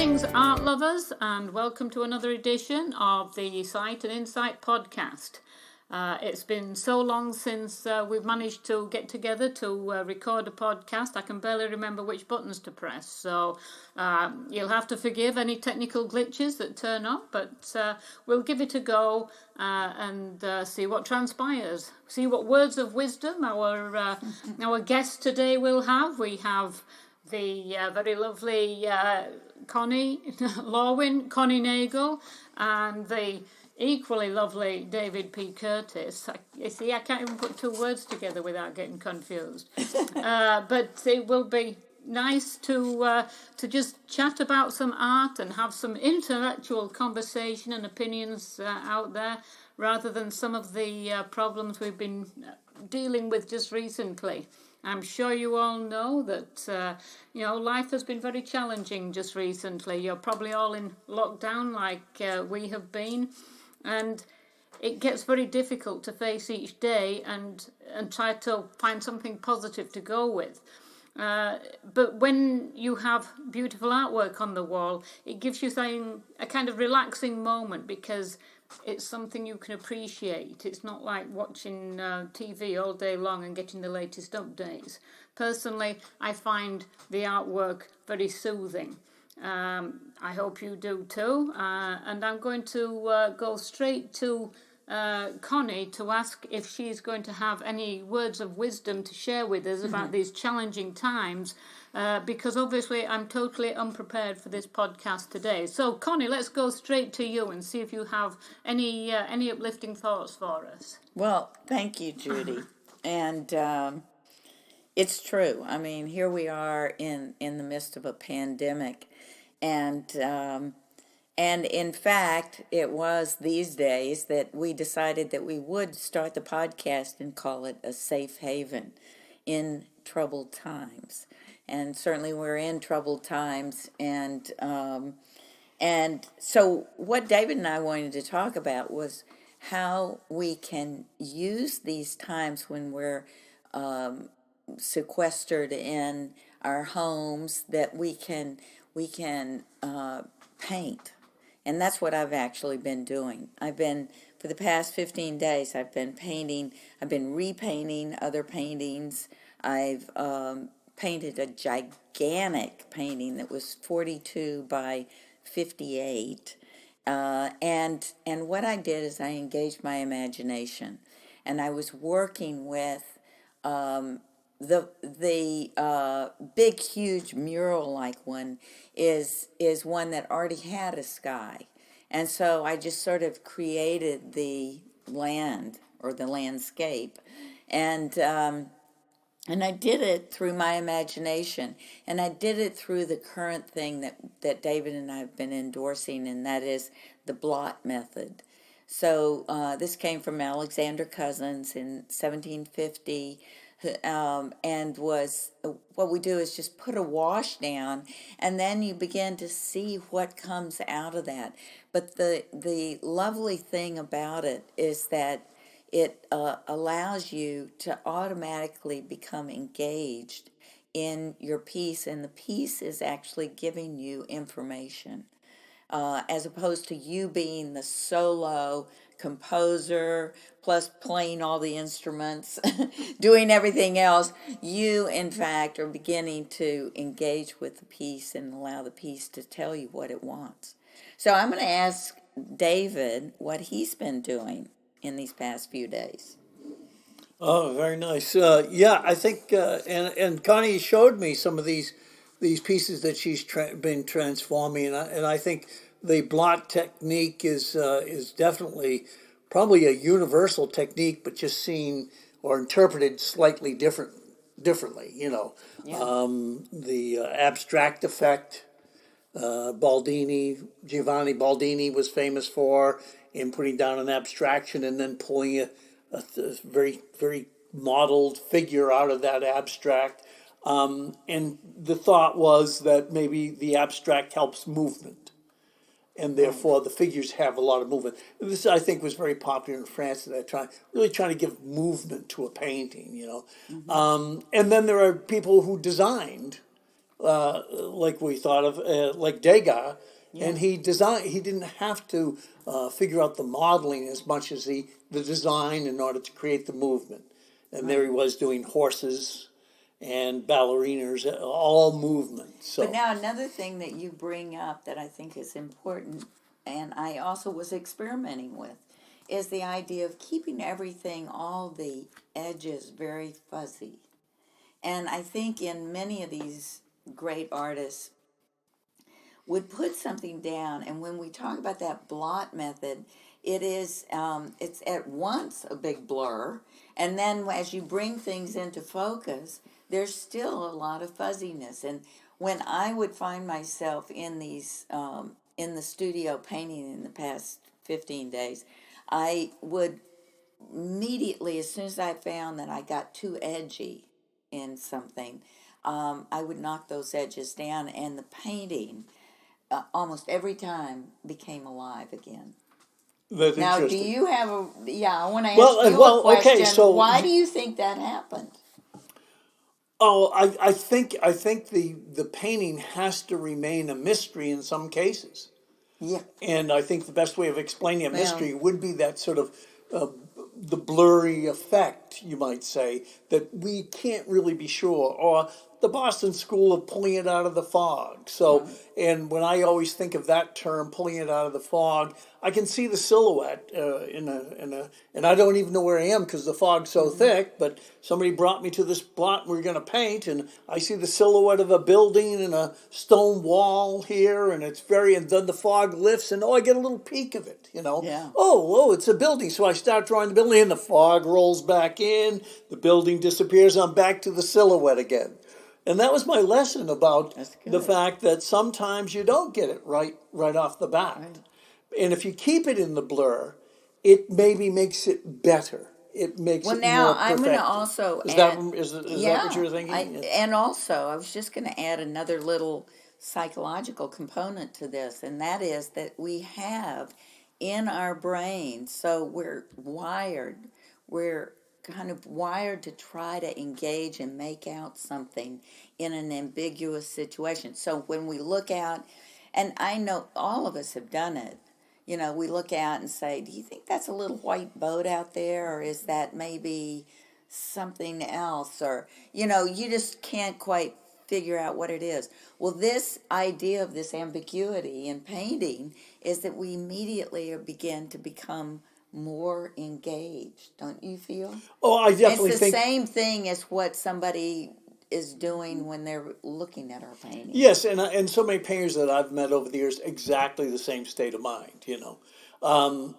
Greetings, art lovers, and welcome to another edition of the Sight and Insight podcast. It's been so long since we've managed to get together to record a podcast. I can barely remember which buttons to press, so you'll have to forgive any technical glitches that turn up, but we'll give it a go and see what transpires. See what words of wisdom our guest today will have. We have the very lovely Connie Nagel, and the equally lovely David P. Curtis. You see, I can't even put two words together without getting confused. But it will be nice to just chat about some art and have some intellectual conversation and opinions out there, rather than some of the problems we've been dealing with just recently. I'm sure you all know that, life has been very challenging just recently. You're probably all in lockdown like we have been. And it gets very difficult to face each day and try to find something positive to go with. But when you have beautiful artwork on the wall, it gives you a kind of relaxing moment, because it's something you can appreciate. It's not like watching TV all day long and getting the latest updates. Personally, I find the artwork very soothing. I hope you do too. And I'm going to go straight to Connie to ask if she's going to have any words of wisdom to share with us about these challenging times, because obviously I'm totally unprepared for this podcast today. So Connie, let's go straight to you and see if you have any uplifting thoughts for us. Well, thank you, Judy. And it's true. I mean, here we are in the midst of a pandemic, and in fact, it was these days that we decided that we would start the podcast and call it a safe haven in troubled times. And certainly we're in troubled times. And so what David and I wanted to talk about was how we can use these times when we're sequestered in our homes, that we can paint. And that's what I've actually been doing. For the past 15 days, I've been painting. I've been repainting other paintings. I've painted a gigantic painting that was 42 by 58. And what I did is I engaged my imagination. And I was working with the big, huge mural-like one is one that already had a sky. And so I just sort of created the land or the landscape. And I did it through my imagination. And I did it through the current thing that David and I have been endorsing, and that is the blot method. So this came from Alexander Cousins in 1750. And was what we do is just put a wash down, and then you begin to see what comes out of that. But the lovely thing about it is that it allows you to automatically become engaged in your piece, and the piece is actually giving you information, as opposed to you being the solo composer, plus playing all the instruments, doing everything else. You, in fact, are beginning to engage with the piece and allow the piece to tell you what it wants. So I'm going to ask David what he's been doing in these past few days. Oh, very nice. I think, and Connie showed me some of these pieces that she's been transforming, and I think the blot technique is definitely probably a universal technique, but just seen or interpreted slightly differently. Yeah. The abstract effect, Giovanni Baldini was famous for, in putting down an abstraction and then pulling a very, very modeled figure out of that abstract. And the thought was that maybe the abstract helps movement, and therefore the figures have a lot of movement. This, I think, was very popular in France, that really trying to give movement to a painting, And then there are people who designed like we thought of, like Degas, Yeah. and he designed. He didn't have to figure out the modeling as much as the design in order to create the movement. And there he was doing horses and ballerinas, all movement. So, But now another thing that you bring up that I think is important, and I also was experimenting with, is the idea of keeping everything, all the edges, very fuzzy. And I think in many of these great artists would put something down, and when we talk about that blot method, it is it's at once a big blur, and then as you bring things into focus, there's still a lot of fuzziness. And when I would find myself in these in the studio painting in the past 15 days, I would immediately, as soon as I found that I got too edgy in something, I would knock those edges down, and the painting almost every time became alive again. that's Now, do interesting. you have a? Yeah, I want to ask Well, you a okay, question. so Why do you think that happened? oh, I think the painting has to remain a mystery in some cases. Yeah, And I think the best way of explaining a well, mystery would be that sort of uh, the blurry effect, you might say, that we can't really be sure, or the Boston School of pulling it out of the fog. So, right. and when I always think of that term, pulling it out of the fog, I can see the silhouette and I don't even know where I am because the fog's so Mm-hmm. thick. But somebody brought me to this plot we're going to paint, and I see the silhouette of a building and a stone wall here, and and then the fog lifts, and I get a little peek of it, you know. Yeah. Oh, it's a building. So I start drawing the building, and the fog rolls back in, the building disappears, I'm back to the silhouette again. And that was my lesson about That's the good. fact that sometimes you don't get it right off the bat. Right. And if you keep it in the blur, it maybe makes it better. It makes Well, it now more I'm going to perfected. also Is that add. is that what Yeah, you're thinking? Yeah. and also I was just going to add another little psychological component to this, and that is that we have in our brains, so we're kind of wired to try to engage and make out something in an ambiguous situation. So when we look out, and I know all of us have done it, you know, we look out and say, do you think that's a little white boat out there, or is that maybe something else? Or, you know, you just can't quite figure out what it is. Well, this idea of this ambiguity in painting is that we immediately begin to become more engaged, don't you feel? Oh, I It's definitely the think same thing as what somebody is doing when they're looking at our painting. yes, and so many painters that I've met over the years, exactly the same state of mind, you know,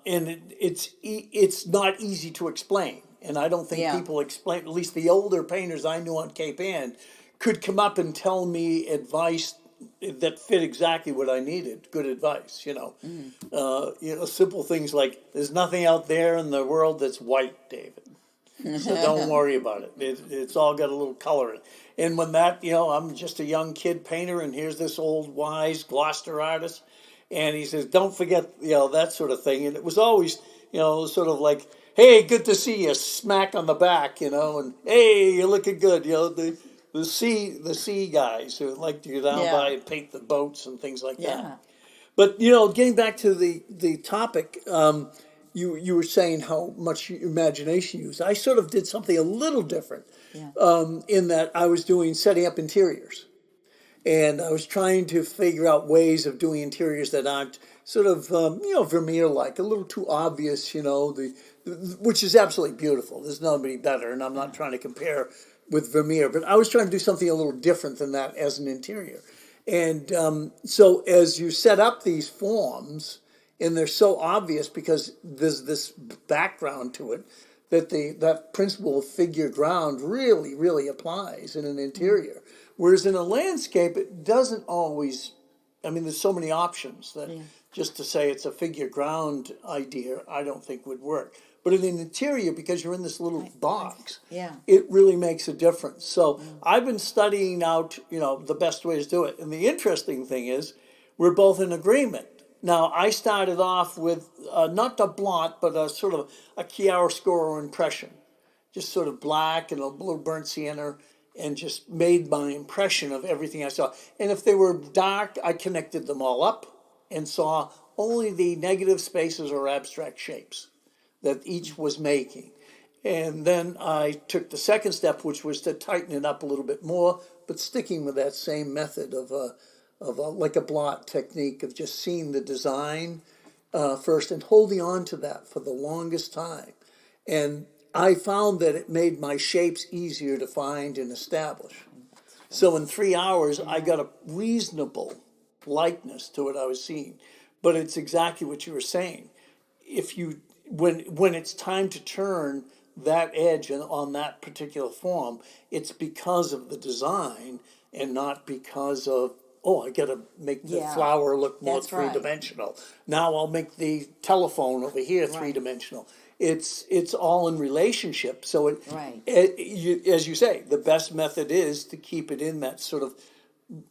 and it's not easy to explain, and I don't think Yeah. people explain. At least the older painters I knew on Cape Ann could come up and tell me advice that fit exactly what I needed. Good advice, you know. Mm. Simple things like there's nothing out there in the world that's white, David. So don't worry about it. It's all got a little color in it. And when that, I'm just a young kid painter, and here's this old wise Gloucester artist, and he says, don't forget, that sort of thing. And it was always, sort of like, hey, good to see you, smack on the back, and hey, you're looking good. The sea guys who like to go down Yeah. by and paint the boats and things like that. Yeah. But getting back to the topic, you were saying how much imagination you use. I sort of did something a little different, Yeah. in that I was setting up interiors, and I was trying to figure out ways of doing interiors that aren't sort of Vermeer like, a little too obvious, which is absolutely beautiful. There's nobody better, and I'm not trying to compare with Vermeer, but I was trying to do something a little different than that as an interior. And so as you set up these forms, and they're so obvious because there's this background to it, that principle of figure ground really, really applies in an interior. Whereas in a landscape, it doesn't always. I mean, there's so many options that just to say it's a figure ground idea, I don't think would work. But in an interior, because you're in this little box, Yeah. it really makes a difference. So I've been studying out, the best ways to do it. And the interesting thing is, we're both in agreement. Now, I started off with not a blot, but a sort of a chiaroscuro impression, just sort of black and a little burnt sienna. and just made my impression of everything I saw. And if they were dark, I connected them all up and saw only the negative spaces or abstract shapes that each was making. And then I took the second step, which was to tighten it up a little bit more, but sticking with that same method of like a blot technique of just seeing the design first and holding on to that for the longest time. And I found that it made my shapes easier to find and establish. So in 3 hours, I got a reasonable likeness to what I was seeing. But it's exactly what you were saying. If you when it's time to turn that edge on that particular form, it's because of the design and not because of, oh, I got to make the flower look more three-dimensional. Now I'll make the telephone over here three-dimensional. It's all in relationship. So as you say, the best method is to keep it in that sort of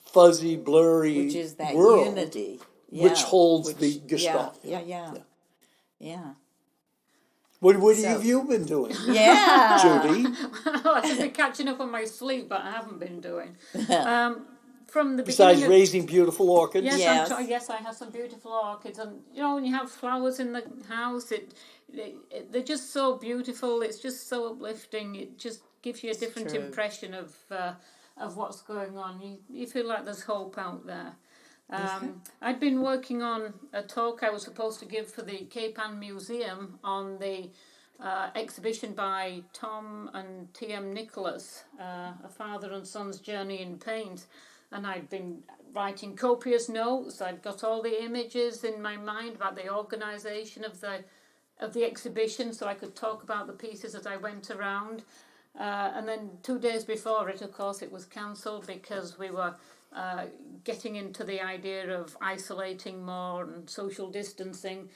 fuzzy, blurry which is that world, unity, which holds the gestalt. Yeah. What have you been doing? Yeah. Judy? I've been catching up on my sleep, but I haven't been doing. From the Besides beginning raising beautiful orchids? Yes, I have some beautiful orchids. And, when you have flowers in the house, they're just so beautiful. It's just so uplifting. It just gives you a different impression of what's going on. You feel like there's hope out there. I'd been working on a talk I was supposed to give for the Cape Ann Museum on the exhibition by Tom and T.M. Nicholas, A Father and Son's Journey in Paint. And I'd been writing copious notes. I'd got all the images in my mind about the organisation of the exhibition, so I could talk about the pieces as I went around. And then 2 days before it, of course, it was cancelled because we were getting into the idea of isolating more and social distancing.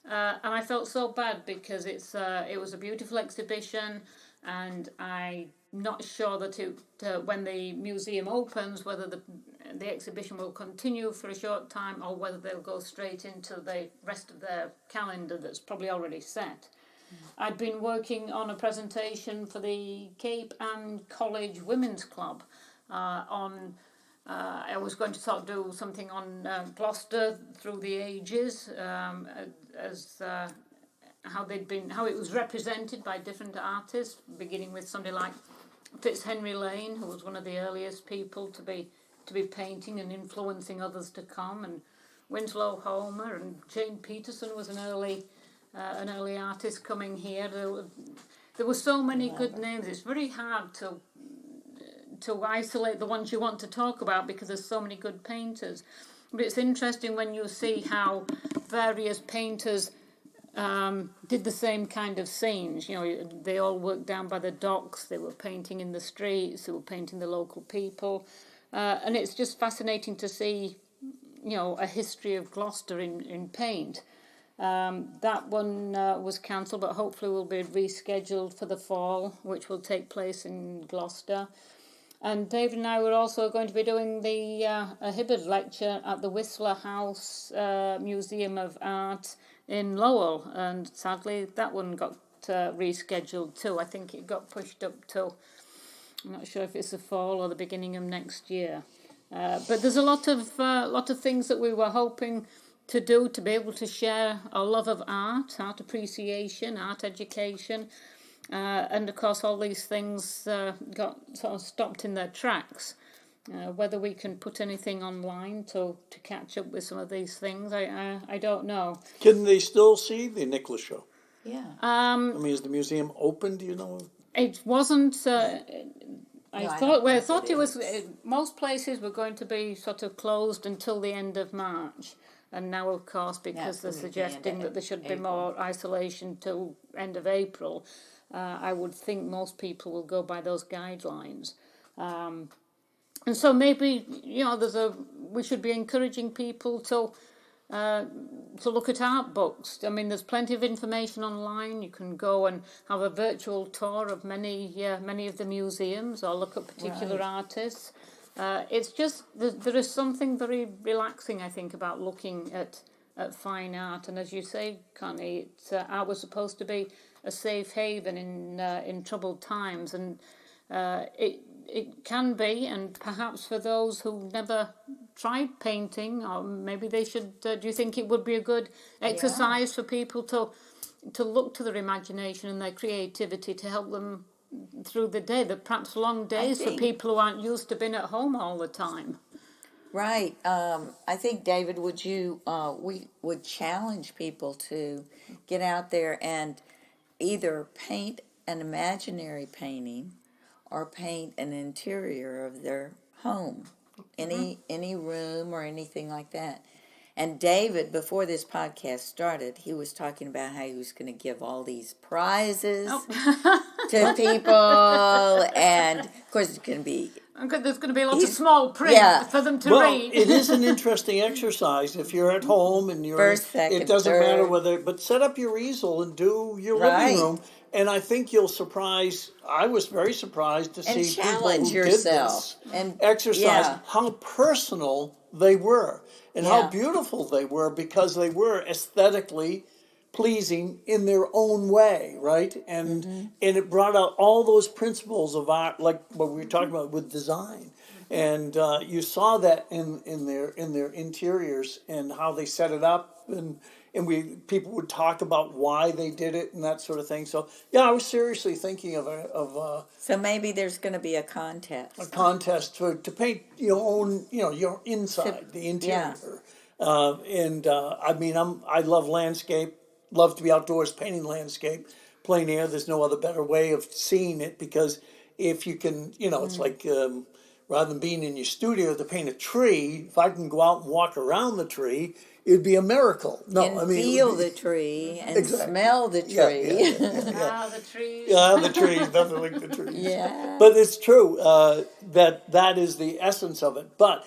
And I felt so bad because it was a beautiful exhibition, and I'm not sure that when the museum opens, whether the exhibition will continue for a short time or whether they'll go straight into the rest of their calendar that's probably already set. I'd been working on a presentation for the Cape Ann College Women's Club I was going to sort of do something on Gloucester through the ages, as how it was represented by different artists, beginning with somebody like Fitzhenry Lane, who was one of the earliest people to be painting and influencing others to come, and Winslow Homer and Jane Peterson was an early artist coming here. There were so many good names. It's very hard to isolate the ones you want to talk about because there's so many good painters. But it's interesting when you see how various painters did the same kind of scenes. They all worked down by the docks. They were painting in the streets. They were painting the local people. And it's just fascinating to see, a history of Gloucester in paint. That one was cancelled, but hopefully will be rescheduled for the fall, which will take place in Gloucester. And David and I were also going to be doing the Hibbard lecture at the Whistler House Museum of Art in Lowell, and sadly that one got rescheduled too. I think it got pushed up till, I'm not sure if it's the fall or the beginning of next year. But there's a lot of things that we were hoping to do to be able to share our love of art appreciation, art education. And of course, all these things got sort of stopped in their tracks. Whether we can put anything online to catch up with some of these things, I don't know. Can they still see the Nicholas show? Yeah. Is the museum open? Do you know? It wasn't. I thought it was. Most places were going to be sort of closed until the end of March. And now, of course, because they're suggesting that there should be more isolation till end of April, I would think most people will go by those guidelines. And so maybe, we should be encouraging people to look at art books. There's plenty of information online. You can go and have a virtual tour of many of the museums or look at particular artists. It's just, there is something very relaxing, I think, about looking at fine art. And as you say, Connie, art was supposed to be a safe haven in troubled times. And it can be, and perhaps for those who never tried painting, or maybe they should. Do you think it would be a good exercise for people to look to their imagination and their creativity to help them through the day? That perhaps long days for people who aren't used to being at home all the time. Right. I think, David, we would challenge people to get out there and either paint an imaginary painting or paint an interior of their home, any room or anything like that. And David, before this podcast started, he was talking about how he was going to give all these prizes to people, and of course it's going to be. There's going to be lots of small print for them to read. It is an interesting exercise if you're at home and you're First, second, it doesn't third. matter whether, but set up your easel and do your living room, and I think you'll surprise. I was very surprised to see people who did this and exercise how personal they were and how beautiful they were, because they were aesthetically pleasing in their own way, right? And it brought out all those principles of art, like what we were talking about with design. And you saw that in their interiors and how they set it up, and people would talk about why they did it and that sort of thing. So I was seriously thinking of so maybe there's going to be a contest. A contest to paint your own, your inside, the interior. I mean, I love landscape. Love to be outdoors painting landscape, plein air. There's no other better way of seeing it, because if you can, it's like rather than being in your studio to paint a tree, if I can go out and walk around the tree, it'd be a miracle. Feel the tree and smell the tree. The trees. The trees, nothing like the trees. Yeah. But it's true that is the essence of it. But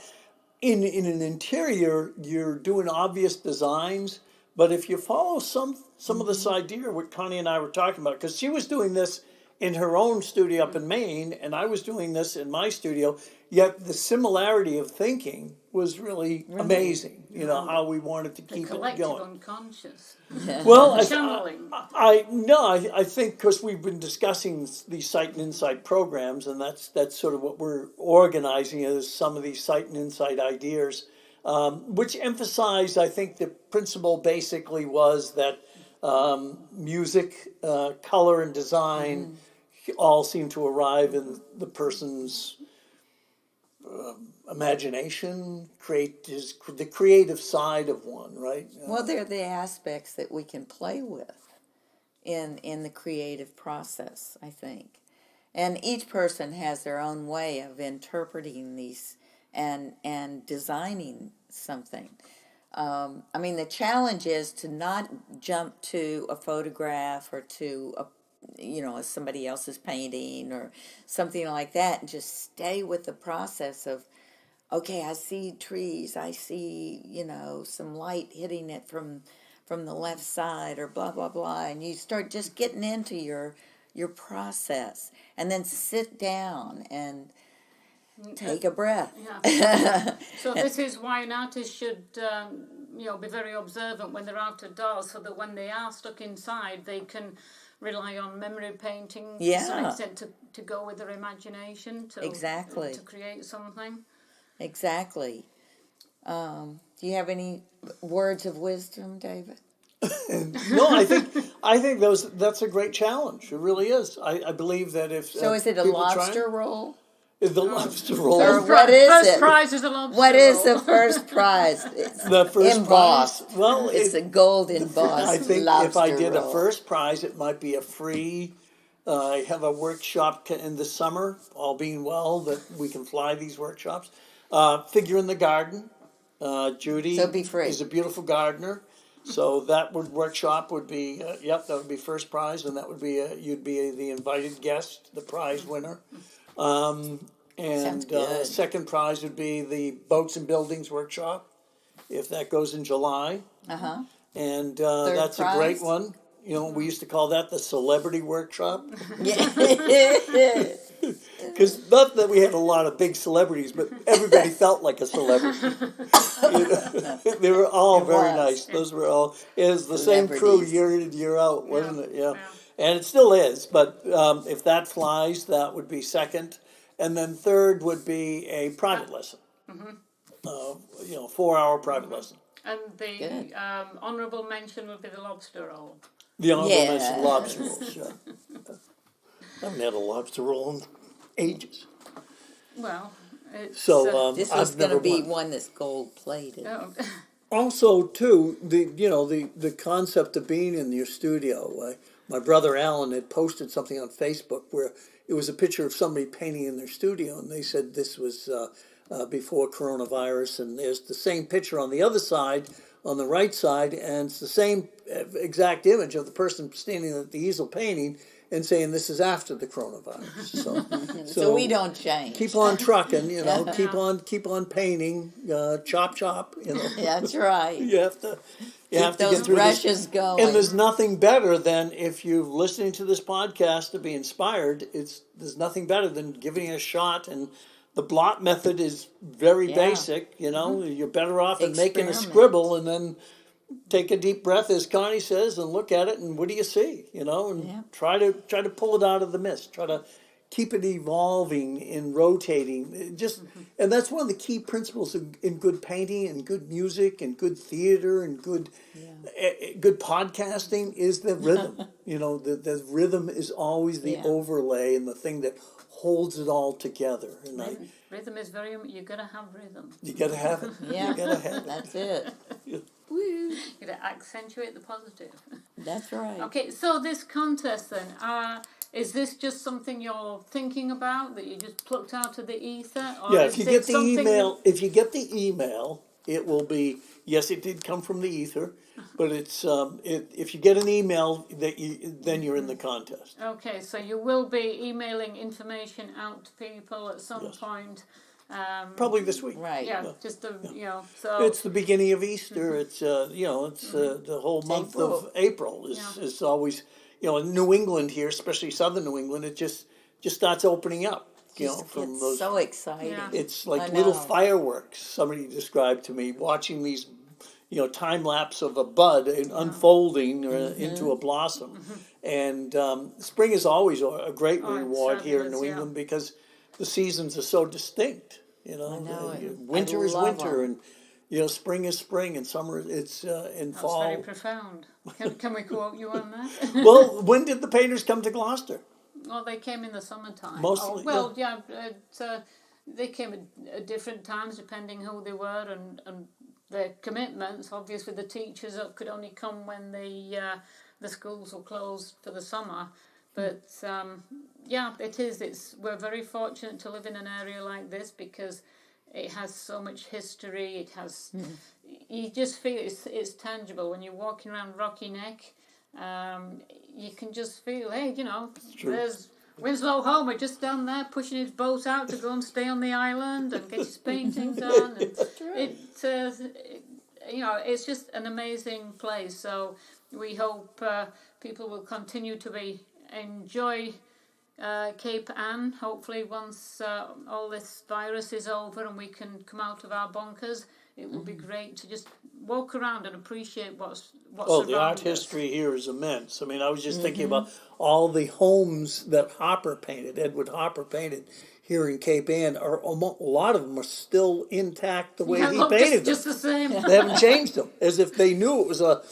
in an interior, you're doing obvious designs. But if you follow some of this idea, what Connie and I were talking about, because she was doing this in her own studio up in Maine, and I was doing this in my studio, yet the similarity of thinking was really amazing. How we wanted to keep it going. Collective unconscious. Well, I think because we've been discussing these Sight and Insight programs, and that's sort of what we're organizing is some of these Sight and Insight ideas. Which emphasized, I think the principle basically was that music, color, and design all seem to arrive in the person's imagination, the creative side of one, right? Well, they're the aspects that we can play with in the creative process, I think. And each person has their own way of interpreting these and designing something. I mean, the challenge is to not jump to a photograph or to somebody else's painting or something like that, and just stay with the process of, okay, I see trees, I see some light hitting it from the left side, or blah blah blah, and you start just getting into your process, and then sit down and take a breath. Yeah. So this is why an artist should, be very observant when they're out of doors, so that when they are stuck inside, they can rely on memory painting to some extent to go with their imagination. To create something. Exactly. Do you have any words of wisdom, David? No, I think that's a great challenge. It really is. I believe that if is it a lobster roll? The lobster roll. Or what is first it? Prize is a lobster What roll. is the first prize? The first embossed. prize. Well, it's a gold embossed. I think lobster if I did roll. a first prize, it might be a free. I have a workshop in the summer, all being well, that we can fly these workshops. Figure in the Garden. Judy is a beautiful gardener. So that workshop would be, that would be first prize, and that would be, you'd be the invited guest, the prize winner. Second prize would be the Boats and Buildings workshop, if that goes in July. Uh-huh. And that's prize? a great one. We used to call that the celebrity workshop. Because not that we had a lot of big celebrities, but everybody felt like a celebrity. They were all very nice. Those were all. It was the same crew year in, year out, wasn't it? Yeah. And it still is. But if that flies, that would be second. and then third would be a private lesson. 4-hour private lesson. And the honourable mention would be the lobster roll. The honorable mention lobster rolls. Yeah. I haven't had a lobster roll in ages. Well, it's, this is going to be one that's gold plated. oh. Also, too, the concept of being in your studio. My brother Alan had posted something on Facebook where it was a picture of somebody painting in their studio, and they said this was before coronavirus, and there's the same picture on the other side, on the right side, and it's the same exact image of the person standing at the easel painting and saying this is after the coronavirus. So we don't change. Keep on trucking, keep on painting, chop, That's right. You have to Keep those get through brushes going. And there's nothing better than if you're listening to this podcast to be inspired. There's nothing better than giving it a shot, and the blot method is very basic. You're better off in making a scribble and then take a deep breath, as Connie says, and look at it, and what do you see? And try to pull it out of the mist. Try to keep it evolving and rotating. And that's one of the key principles in good painting and good music and good theater and good podcasting is the rhythm. The rhythm is always the overlay and the thing that holds it all together. And rhythm is you got to have rhythm. You got to have it. Yeah, you got to have it. That's it. You got to accentuate the positive. That's right. Okay, so this contest then, is this just something you're thinking about that you just plucked out of the ether? Or if you get the email, it will be, yes, it did come from the ether, but it's if you get an email then you're in the contest. Okay, so you will be emailing information out to people at some point. Probably this week. Right. Yeah, just so it's the beginning of Easter. It's the whole month of April is always in New England here, especially southern New England. It just starts opening up. From those. So exciting. Yeah. It's like little fireworks. Somebody described to me watching these, time lapse of a bud unfolding into a blossom, and spring is always a great reward here in New England because the seasons are so distinct. Winter is winter, and spring is spring, and summer it's in fall. That's very profound. Can we quote you on that? Well, when did the painters come to Gloucester? Well, they came in the summertime. Mostly. They came at different times depending who they were and their commitments. Obviously, the teachers could only come when the schools were closed for the summer. But it is. We're very fortunate to live in an area like this because it has so much history. It has. You just feel it's tangible when you're walking around Rocky Neck. You can just feel, hey, there's Winslow Homer just down there pushing his boat out to go and stay on the island and get his painting done. And it's just an amazing place. So we hope people will continue to enjoy Cape Ann. Hopefully, once all this virus is over and we can come out of our bunkers, it will be great to just walk around and appreciate what's the art history here is immense. I mean, I was just thinking about all the homes that Edward Hopper painted here in Cape Ann. A lot of them are still intact the way he painted them. Just the same. They haven't changed them, as if they knew it was a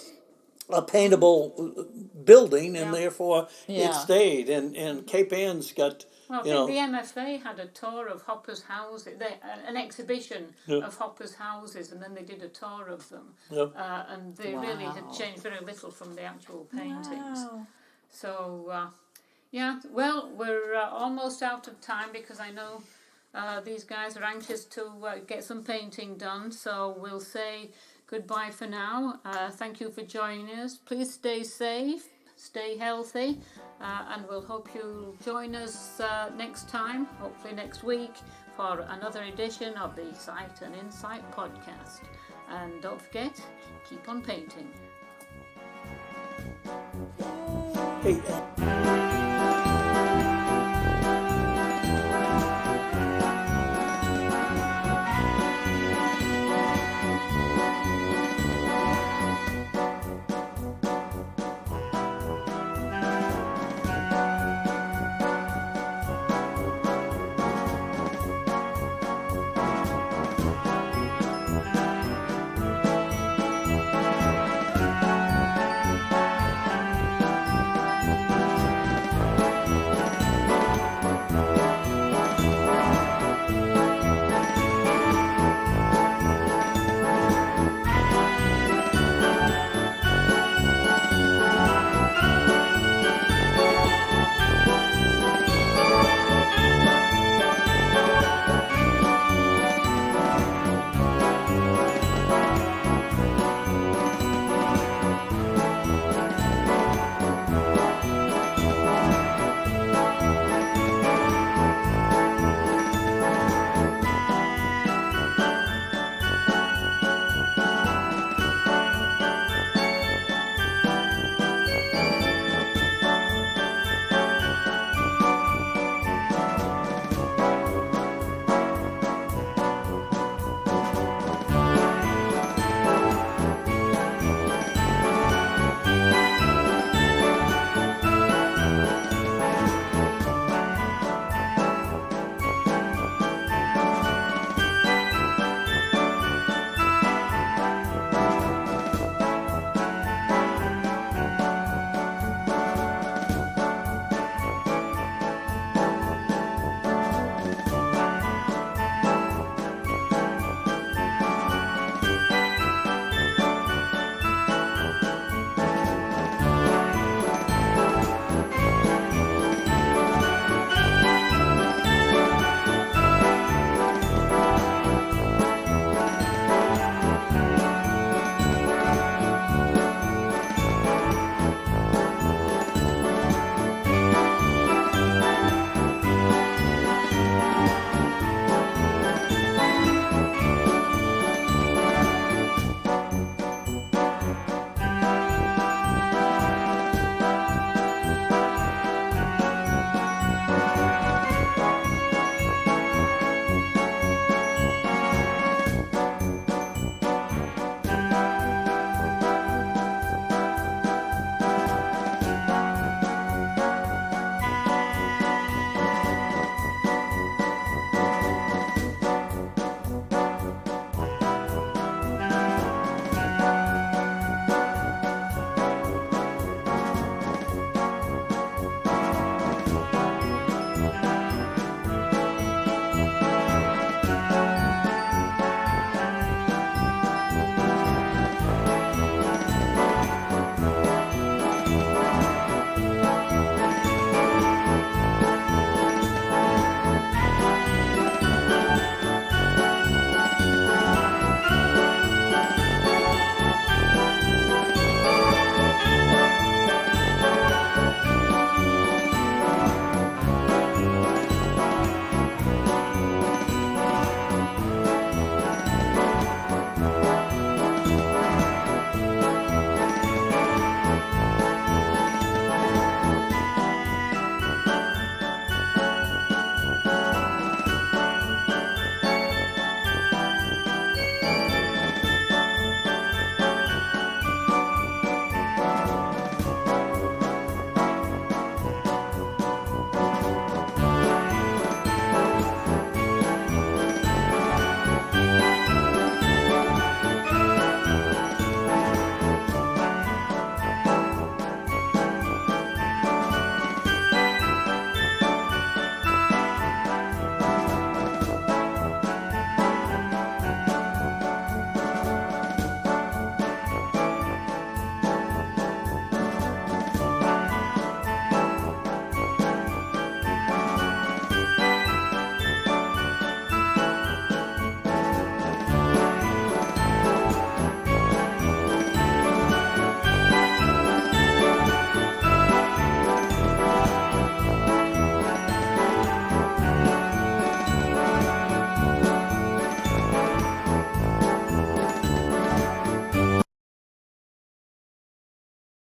paintable building, and therefore it stayed. And Cape Ann's got. Well, I think the MFA had a tour of Hopper's houses, an exhibition of Hopper's houses, and then they did a tour of them. Yep. And they really had changed very little from the actual paintings. Wow. So, well, we're almost out of time because I know these guys are anxious to get some painting done. So we'll say goodbye for now. Thank you for joining us. Please stay safe. Stay healthy, and we'll hope you'll join us next time, hopefully next week, for another edition of the Sight and Insight podcast. And don't forget, keep on painting. Hey.